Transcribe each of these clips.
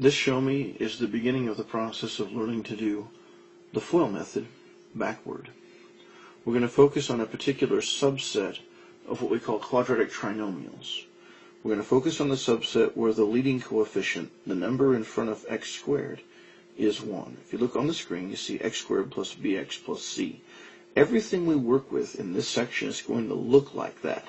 This ShowMe is the beginning of the process of learning to do the FOIL method backward. We're going to focus on a particular subset of what we call quadratic trinomials. We're going to focus on the subset where the leading coefficient, the number in front of x squared, is 1. If you look on the screen, you see x squared plus bx plus c. Everything we work with in this section is going to look like that.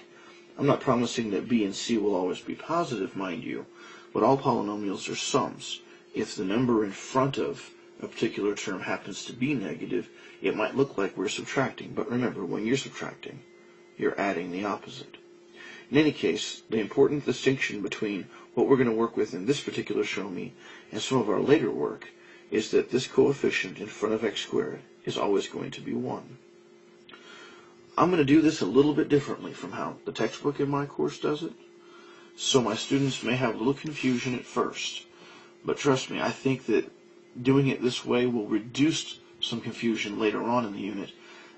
I'm not promising that b and c will always be positive, mind you, but all polynomials are sums. If the number in front of a particular term happens to be negative, it might look like we're subtracting. But remember, when you're subtracting, you're adding the opposite. In any case, the important distinction between what we're going to work with in this particular ShowMe and some of our later work is that this coefficient in front of x squared is always going to be 1. I'm going to do this a little bit differently from how the textbook in my course does it, so my students may have a little confusion at first. But trust me, I think that doing it this way will reduce some confusion later on in the unit,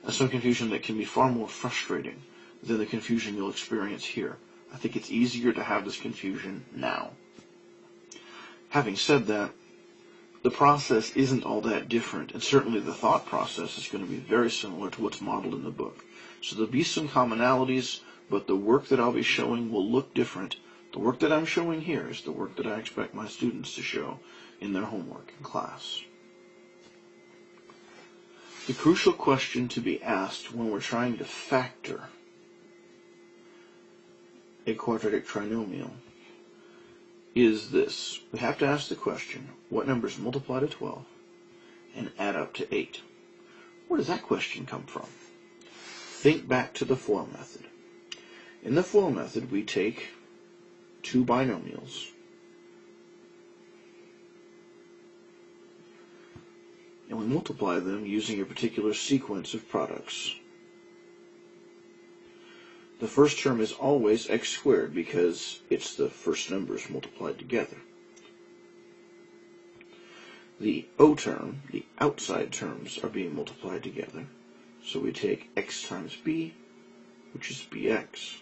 some confusion that can be far more frustrating than the confusion you'll experience here. I think it's easier to have this confusion now. Having said that, the process isn't all that different, and certainly the thought process is going to be very similar to what's modeled in the book. So there'll be some commonalities, but the work that I'll be showing will look different. The work that I'm showing here is the work that I expect my students to show in their homework in class. The crucial question to be asked when we're trying to factor a quadratic trinomial is this. We have to ask the question, what numbers multiply to 12 and add up to 8? Where does that question come from? Think back to the FOIL method. In the FOIL method, we take two binomials and we multiply them using a particular sequence of products. The first term is always x squared because it's the first numbers multiplied together. The O term, the outside terms, are being multiplied together. So we take x times b, which is bx.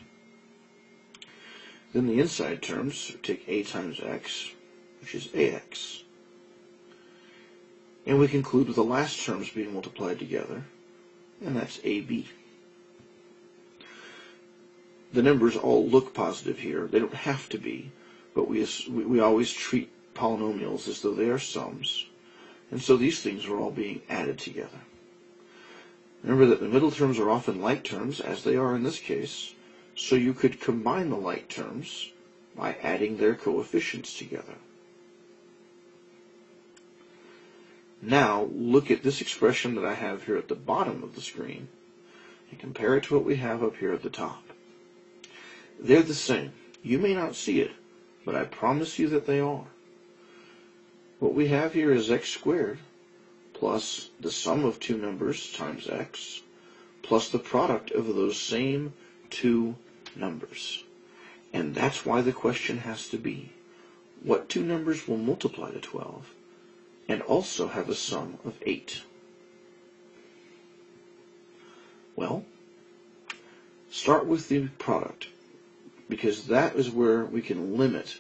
Then the inside terms take a times x, which is ax. And we conclude with the last terms being multiplied together, and that's ab. The numbers all look positive here. They don't have to be, but we always treat polynomials as though they are sums. And so these things are all being added together. Remember that the middle terms are often like terms, as they are in this case, so you could combine the like terms by adding their coefficients together. Now, look at this expression that I have here at the bottom of the screen and compare it to what we have up here at the top. They're the same. You may not see it, but I promise you that they are. What we have here is x squared plus the sum of two numbers times x plus the product of those same two numbers. And that's why the question has to be, what two numbers will multiply to 12 and also have a sum of 8? Well, start with the product, because that is where we can limit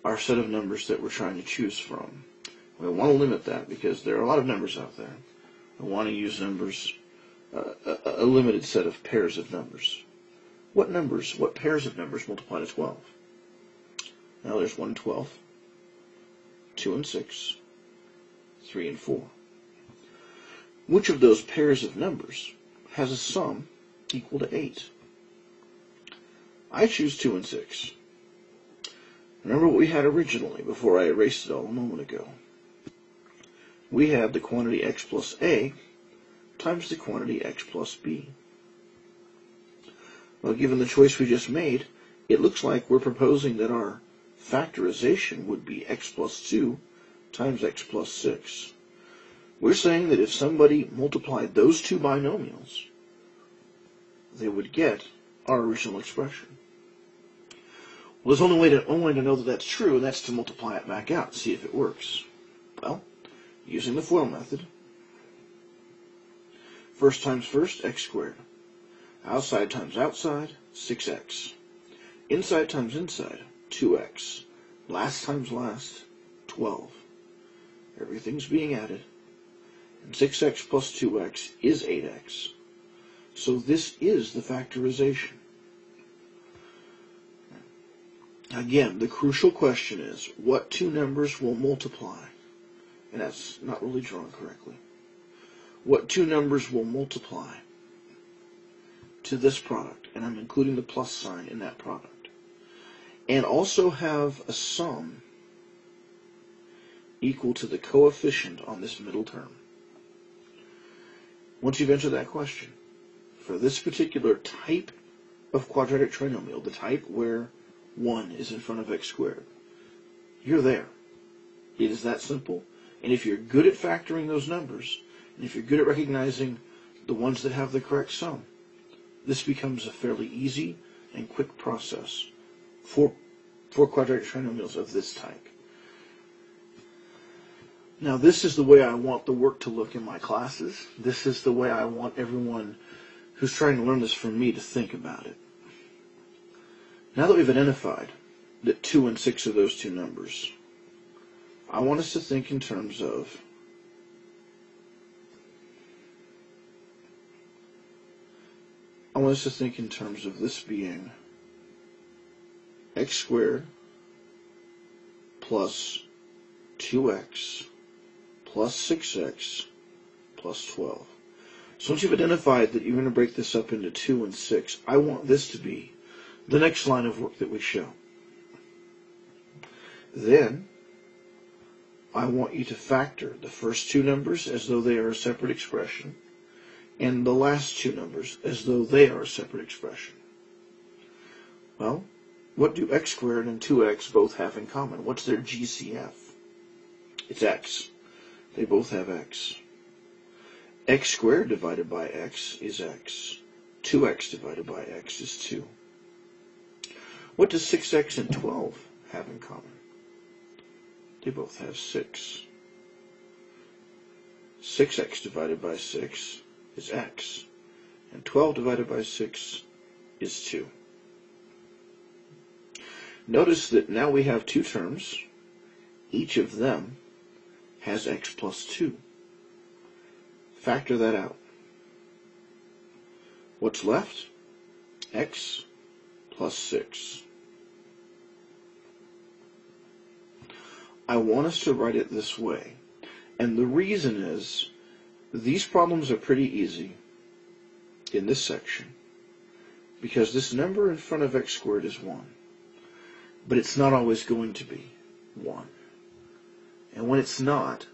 our set of numbers that we're trying to choose from. We want to limit that because there are a lot of numbers out there. We want to use numbers, a limited set of pairs of numbers. What pairs of numbers multiply to 12? Now there's 1 and 12, 2 and 6, 3 and 4. Which of those pairs of numbers has a sum equal to 8? I choose 2 and 6. Remember what we had originally before I erased it all a moment ago. We had the quantity x plus a times the quantity x plus b. Well, given the choice we just made, it looks like we're proposing that our factorization would be x plus 2 times x plus 6. We're saying that if somebody multiplied those two binomials, they would get our original expression. Well, there's only way to know that that's true, and that's to multiply it back out and see if it works. Well, using the FOIL method, first times first, x squared. Outside times outside, 6x. Inside times inside, 2x. last times last, 12. Everything's being added. And 6x plus 2x is 8x. So this is the factorization. Again, the crucial question is, what two numbers will multiply? And that's not really drawn correctly. What two numbers will multiply to this product? And I'm including the plus sign in that product. And also have a sum equal to the coefficient on this middle term. Once you've answered that question, for this particular type of quadratic trinomial, the type where 1 is in front of x squared, you're there. It is that simple. And if you're good at factoring those numbers, and if you're good at recognizing the ones that have the correct sum, this becomes a fairly easy and quick process for quadratic trinomials of this type. Now, this is the way I want the work to look in my classes. This is the way I want everyone who's trying to learn this from me to think about it. Now that we've identified that 2 and 6 are those two numbers, I want us to think in terms of this being x squared plus 2x plus 6x plus 12. So once you've identified that you're going to break this up into 2 and 6, I want this to be the next line of work that we show. Then, I want you to factor the first two numbers as though they are a separate expression, and the last two numbers as though they are a separate expression. Well, what do x squared and 2x both have in common? What's their GCF? It's x. They both have x. X squared divided by x is x. 2x divided by x is 2. What does 6x and 12 have in common? They both have 6. 6x divided by 6 is x, and 12 divided by 6 is 2. Notice that now we have two terms. Each of them has x plus 2. Factor that out. What's left? X plus 6. I want us to write it this way. And the reason is, these problems are pretty easy in this section, because this number in front of x squared is 1. But it's not always going to be 1. And when it's not,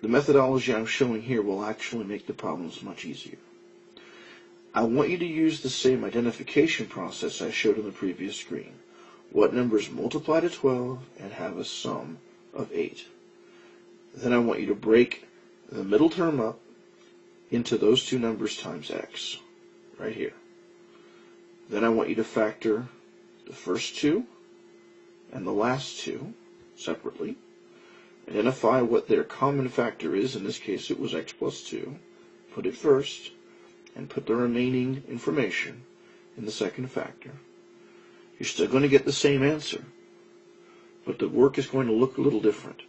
the methodology I'm showing here will actually make the problems much easier. I want you to use the same identification process I showed on the previous screen. What numbers multiply to 12 and have a sum of 8? Then I want you to break the middle term up into those two numbers times x, right here. Then I want you to factor the first two and the last two separately. Identify what their common factor is. In this case, it was x plus 2. Put it first, and put the remaining information in the second factor. You're still going to get the same answer, but the work is going to look a little different.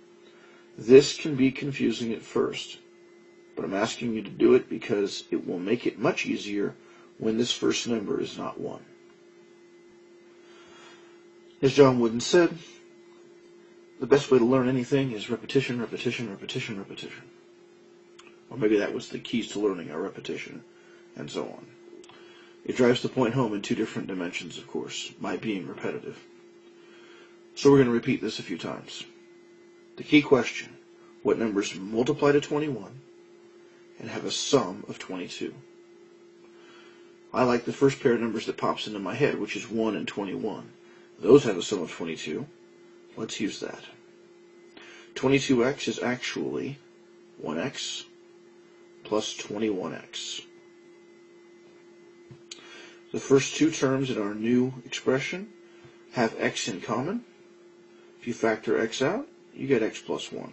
This can be confusing at first, but I'm asking you to do it because it will make it much easier when this first number is not 1. As John Wooden said, the best way to learn anything is repetition, repetition, repetition, repetition. Or maybe that was the keys to learning, are repetition, and so on. It drives the point home in two different dimensions, of course, by being repetitive. So we're going to repeat this a few times. The key question: what numbers multiply to 21 and have a sum of 22? I like the first pair of numbers that pops into my head, which is 1 and 21. Those have a sum of 22. Let's use that. 22x is actually 1x plus 21x. The first two terms in our new expression have x in common. If you factor x out, you get x plus 1.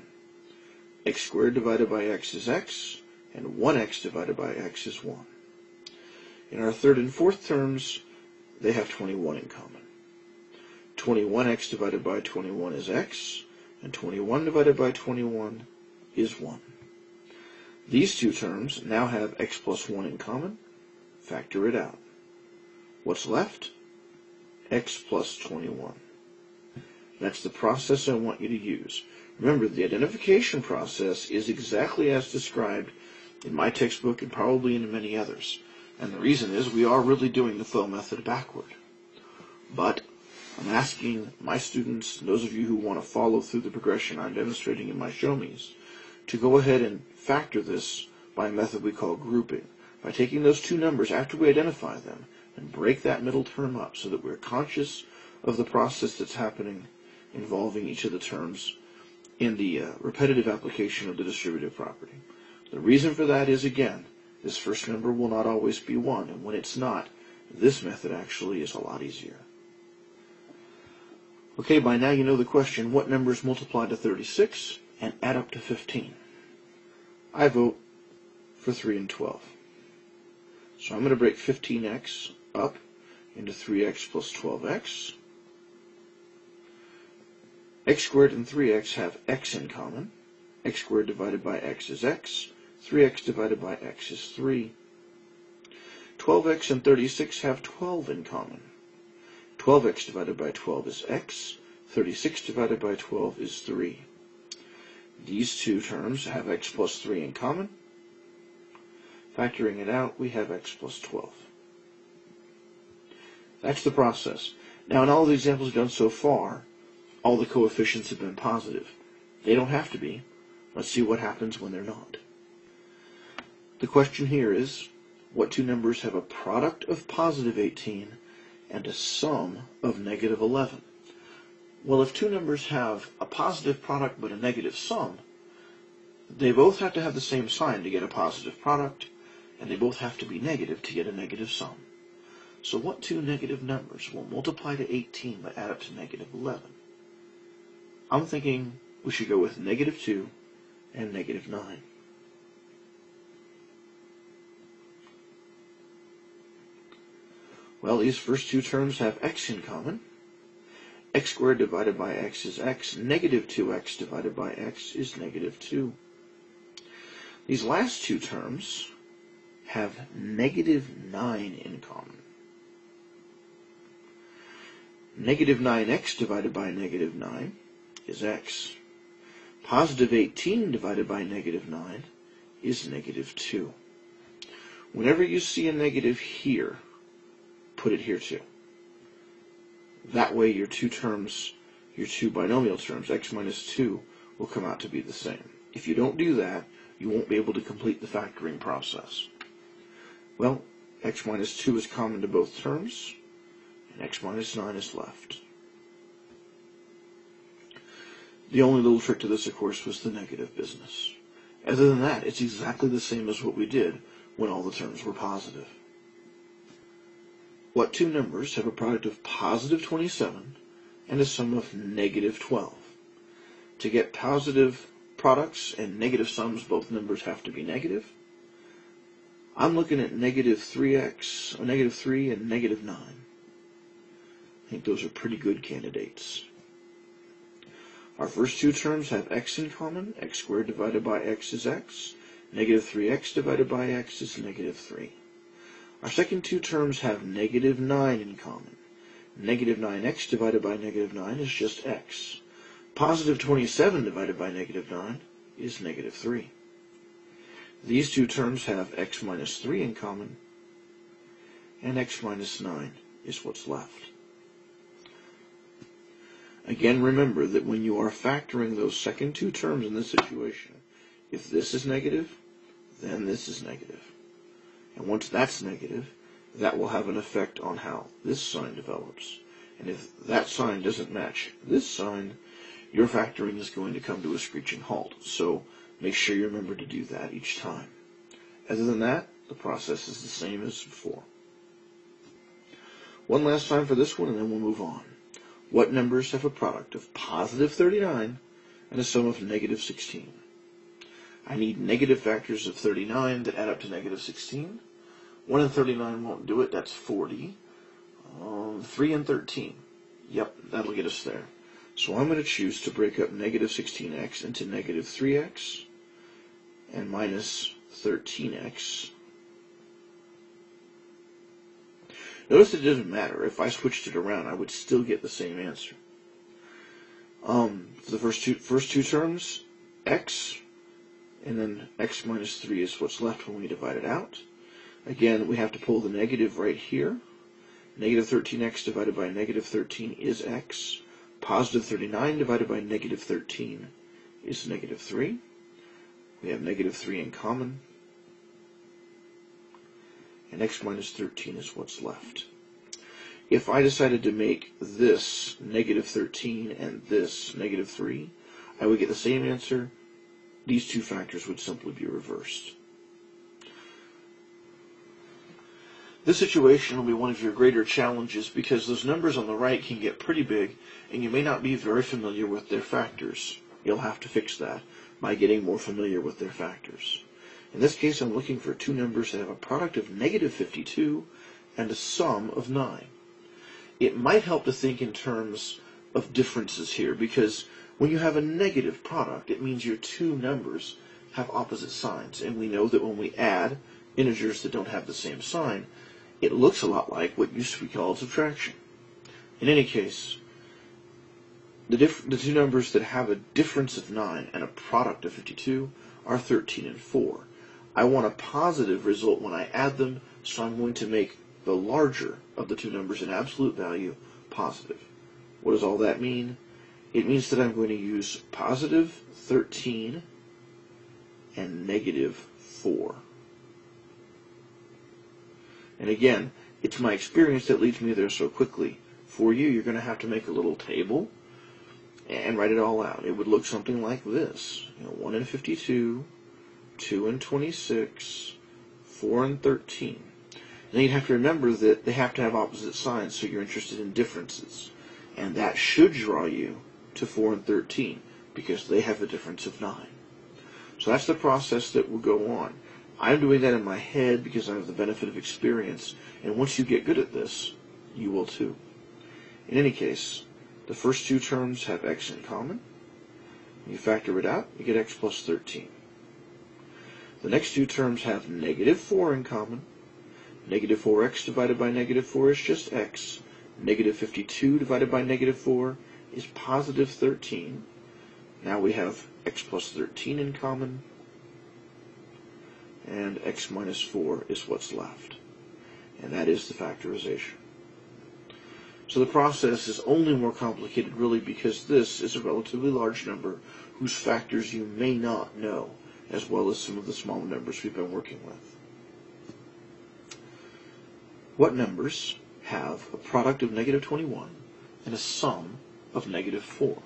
X squared divided by x is x, and 1x divided by x is 1. In our third and fourth terms, they have 21 in common. 21x divided by 21 is x, and 21 divided by 21 is 1. These two terms now have x plus 1 in common. Factor it out. What's left? X plus 21. That's the process I want you to use. Remember, the identification process is exactly as described in my textbook and probably in many others. And the reason is we are really doing the flow method backward. But I'm asking my students, and those of you who want to follow through the progression I'm demonstrating in my ShowMes, to go ahead and factor this by a method we call grouping, by taking those two numbers after we identify them and break that middle term up so that we're conscious of the process that's happening involving each of the terms in the repetitive application of the distributive property. The reason for that is, again, this first number will not always be 1, and when it's not, this method actually is a lot easier. Okay, by now you know the question, what numbers multiply to 36 and add up to 15? I vote for 3 and 12. So I'm going to break 15x up into 3x plus 12x. X squared and 3x have x in common. X squared divided by x is x. 3x divided by x is 3. 12x and 36 have 12 in common. 12x divided by 12 is x. 36 divided by 12 is 3. These two terms have x plus 3 in common. Factoring it out, we have x plus 12. That's the process. Now, in all the examples done so far, all the coefficients have been positive. They don't have to be. Let's see what happens when they're not. The question here is, what two numbers have a product of positive 18 and a sum of negative 11? Well, if two numbers have a positive product but a negative sum, they both have to have the same sign to get a positive product, and they both have to be negative to get a negative sum. So what two negative numbers will multiply to 18 but add up to negative 11? I'm thinking we should go with negative 2 and negative 9. Well, these first two terms have x in common. X squared divided by x is x. Negative 2x divided by x is negative 2. These last two terms have negative 9 in common. Negative 9x divided by negative 9 is x. Positive 18 divided by negative 9 is negative 2. Whenever you see a negative here, put it here too. That way your two terms, your two binomial terms, x minus 2, will come out to be the same. If you don't do that, you won't be able to complete the factoring process. Well, x minus 2 is common to both terms, and x minus 9 is left. The only little trick to this, of course, was the negative business. Other than that, it's exactly the same as what we did when all the terms were positive. What two numbers have a product of positive 27 and a sum of negative 12? To get positive products and negative sums, both numbers have to be negative. I'm looking at negative 3x, or negative 3 and negative 9. I think those are pretty good candidates. Our first two terms have x in common. X squared divided by x is x. Negative 3x divided by x is negative 3. Our second two terms have negative 9 in common. Negative 9x divided by negative 9 is just x. Positive 27 divided by negative 9 is negative 3. These two terms have x minus 3 in common, and x minus 9 is what's left. Again, remember that when you are factoring those second two terms in this situation, if this is negative, then this is negative. And once that's negative, that will have an effect on how this sign develops. And if that sign doesn't match this sign, your factoring is going to come to a screeching halt. So make sure you remember to do that each time. Other than that, the process is the same as before. One last time for this one, and then we'll move on. What numbers have a product of positive 39 and a sum of negative 16? I need negative factors of 39 that add up to negative 16. 1 and 39 won't do it, that's 40. 3 and 13. Yep, that'll get us there. So I'm going to choose to break up negative 16x into negative 3x and minus 13x. Notice it doesn't matter. If I switched it around, I would still get the same answer. For the first two terms, x, and then x minus 3 is what's left when we divide it out. Again, we have to pull the negative right here. Negative 13x divided by negative 13 is x. Positive 39 divided by negative 13 is negative 3. We have negative 3 in common. And x minus 13 is what's left. If I decided to make this negative 13 and this negative 3, I would get the same answer. These two factors would simply be reversed. This situation will be one of your greater challenges because those numbers on the right can get pretty big and you may not be very familiar with their factors. You'll have to fix that by getting more familiar with their factors. In this case, I'm looking for two numbers that have a product of negative 52 and a sum of 9. It might help to think in terms of differences here because when you have a negative product, it means your two numbers have opposite signs. And we know that when we add integers that don't have the same sign, it looks a lot like what used to be called subtraction. In any case, the two numbers that have a difference of 9 and a product of 52 are 13 and 4. I want a positive result when I add them, so I'm going to make the larger of the two numbers in absolute value positive. What does all that mean? It means that I'm going to use positive 13 and negative 4. And again, it's my experience that leads me there so quickly. For you, you're going to have to make a little table and write it all out. It would look something like this. 1 and 52, 2 and 26, 4 and 13. And then you'd have to remember that they have to have opposite signs, so you're interested in differences. And that should draw you to 4 and 13, because they have a difference of 9. So that's the process that will go on. I'm doing that in my head because I have the benefit of experience, and once you get good at this, you will too. In any case, the first two terms have x in common. When you factor it out, you get x plus 13. The next two terms have negative 4 in common. Negative 4x divided by negative 4 is just x. Negative 52 divided by negative 4 is positive 13. Now we have x plus 13 in common. And x minus 4 is what's left. And that is the factorization. So the process is only more complicated really because this is a relatively large number whose factors you may not know, as well as some of the smaller numbers we've been working with. What numbers have a product of negative 21 and a sum of negative 4?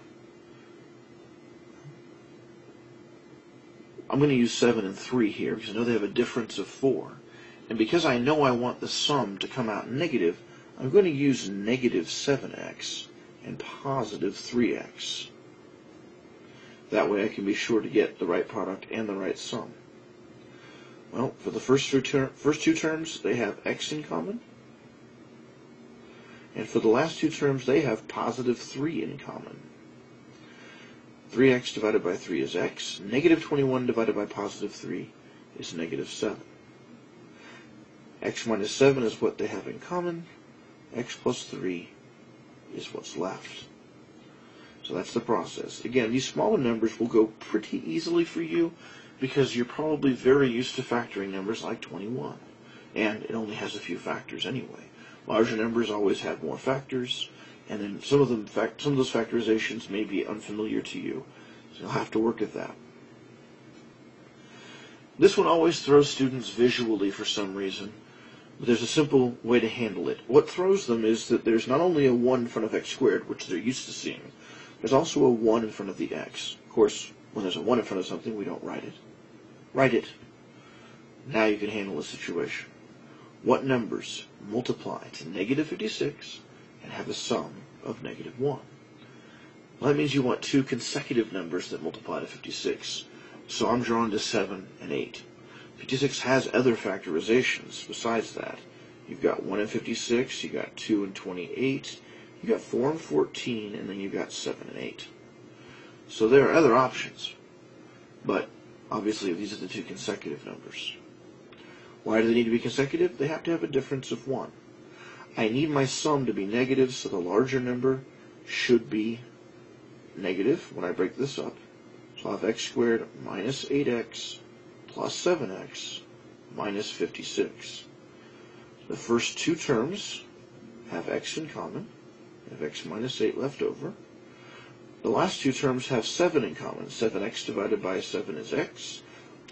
I'm going to use 7 and 3 here because I know they have a difference of 4. And because I know I want the sum to come out negative, I'm going to use negative 7x and positive 3x. That way I can be sure to get the right product and the right sum. Well, for the first two terms, they have x in common. And for the last two terms, they have positive 3 in common. 3x divided by 3 is x. Negative 21 divided by positive 3 is negative 7. X minus 7 is what they have in common. X plus 3 is what's left. So that's the process. Again, these smaller numbers will go pretty easily for you because you're probably very used to factoring numbers like 21. And it only has a few factors anyway. Larger numbers always have more factors. And then some of those factorizations may be unfamiliar to you. So you'll have to work at that. This one always throws students visually for some reason. But there's a simple way to handle it. What throws them is that there's not only a 1 in front of x squared, which they're used to seeing, there's also a 1 in front of the x. Of course, when there's a 1 in front of something, we don't write it. Write it. Now you can handle the situation. What numbers multiply to negative 56 and have a sum of negative 1? Well, that means you want two consecutive numbers that multiply to 56. So I'm drawn to 7 and 8. 56 has other factorizations besides that. You've got 1 and 56, you've got 2 and 28, You got 4 and 14, and then you've got 7 and 8. So there are other options, but obviously these are the two consecutive numbers. Why do they need to be consecutive? They have to have a difference of 1. I need my sum to be negative, so the larger number should be negative when I break this up. So I'll have x squared minus 8x plus 7x minus 56. The first two terms have x in common. I have x minus 8 left over. The last two terms have 7 in common. 7x divided by 7 is x,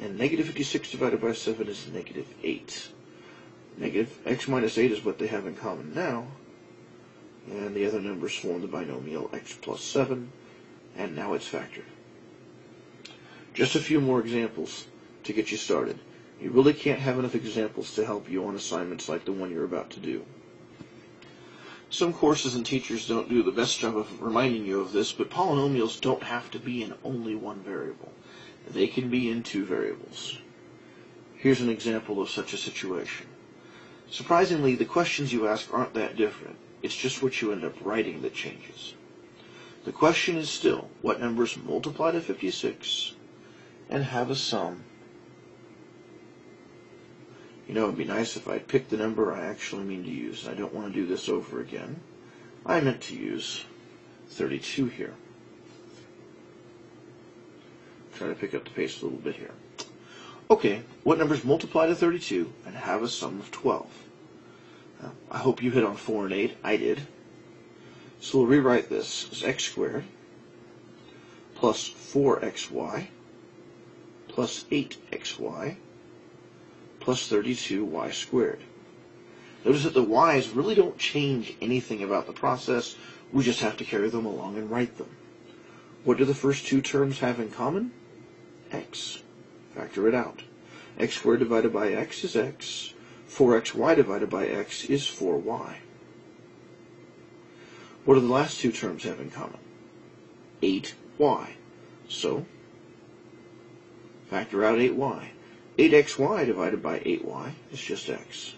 and negative 56 divided by 7 is negative 8. Negative x minus 8 is what they have in common now, and the other numbers form the binomial x plus 7, and now it's factored. Just a few more examples to get you started. You really can't have enough examples to help you on assignments like the one you're about to do. Some courses and teachers don't do the best job of reminding you of this, but polynomials don't have to be in only one variable. They can be in two variables. Here's an example of such a situation. Surprisingly, the questions you ask aren't that different. It's just what you end up writing that changes. The question is still, what numbers multiply to 56 and have a sum? You know, it'd be nice if I'd picked the number I actually mean to use. I don't want to do this over again. I meant to use 32 here. Try to pick up the pace a little bit here. Okay, what numbers multiply to 32 and have a sum of 12? Now, I hope you hit on 4 and 8. I did. So we'll rewrite this as x squared plus 4xy plus 8xy plus 32y squared. Notice that the y's really don't change anything about the process. We just have to carry them along and write them. What do the first two terms have in common? X. Factor it out. X squared divided by x is x. 4xy divided by x is 4y. What do the last two terms have in common? 8y. So, factor out 8y. 8xy divided by 8y is just x.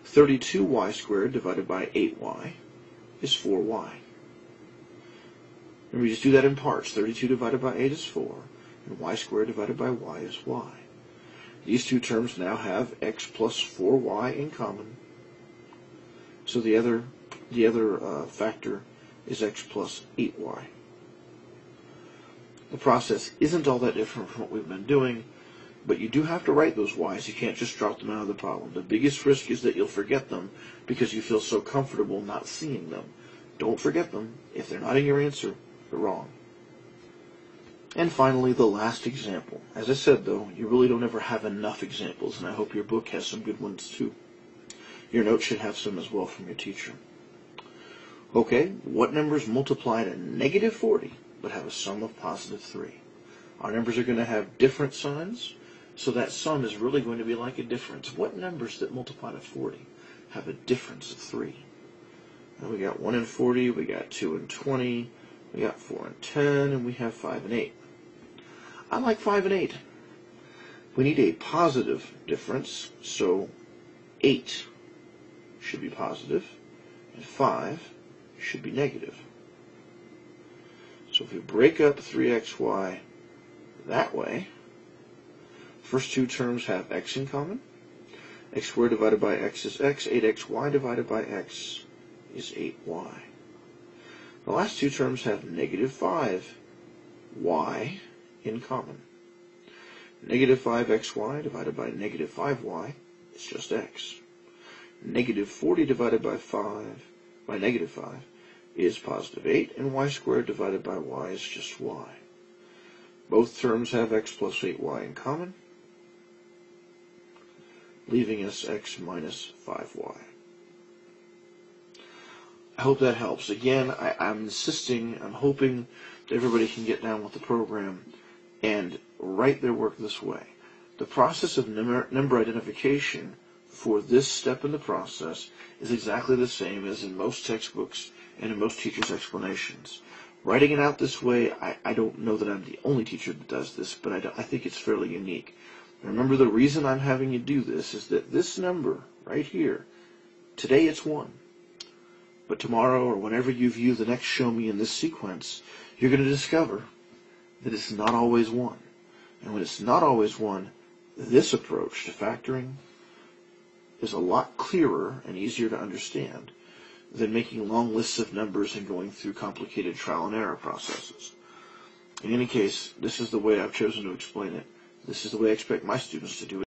32y squared divided by 8y is 4y. And we just do that in parts. 32 divided by 8 is 4, and y squared divided by y is y. These two terms now have x plus 4y in common. So the other factor is x plus 8y. The process isn't all that different from what we've been doing, but you do have to write those y's. You can't just drop them out of the problem. The biggest risk is that you'll forget them because you feel so comfortable not seeing them. Don't forget them. If they're not in your answer, they're wrong. And finally, the last example. As I said, though, you really don't ever have enough examples, and I hope your book has some good ones, too. Your notes should have some as well from your teacher. Okay, what numbers multiply to negative 40 but have a sum of positive 3? Our numbers are going to have different signs, so that sum is really going to be like a difference. What numbers that multiply to 40 have a difference of 3? Now we got 1 and 40, we got 2 and 20, we got 4 and 10, and we have 5 and 8. I like 5 and 8. We need a positive difference, so 8 should be positive, and 5 should be negative. So if we break up 3xy that way, first two terms have x in common. X squared divided by x is x. 8xy divided by x is 8y. The last two terms have negative 5y in common. Negative 5xy divided by negative 5y is just x. Negative 40 divided by negative 5 is positive 8, and y squared divided by y is just y. Both terms have x plus 8y in common, leaving us x minus 5y. I hope that helps. Again, I'm hoping that everybody can get down with the program and write their work this way. The process of number identification for this step in the process is exactly the same as in most textbooks and in most teachers' explanations. Writing it out this way, I don't know that I'm the only teacher that does this, but I think it's fairly unique. Remember, the reason I'm having you do this is that this number right here, today it's 1. But tomorrow, or whenever you view the next ShowMe in this sequence, you're going to discover that it's not always 1. And when it's not always 1, this approach to factoring is a lot clearer and easier to understand than making long lists of numbers and going through complicated trial and error processes. In any case, this is the way I've chosen to explain it. This is the way I expect my students to do it.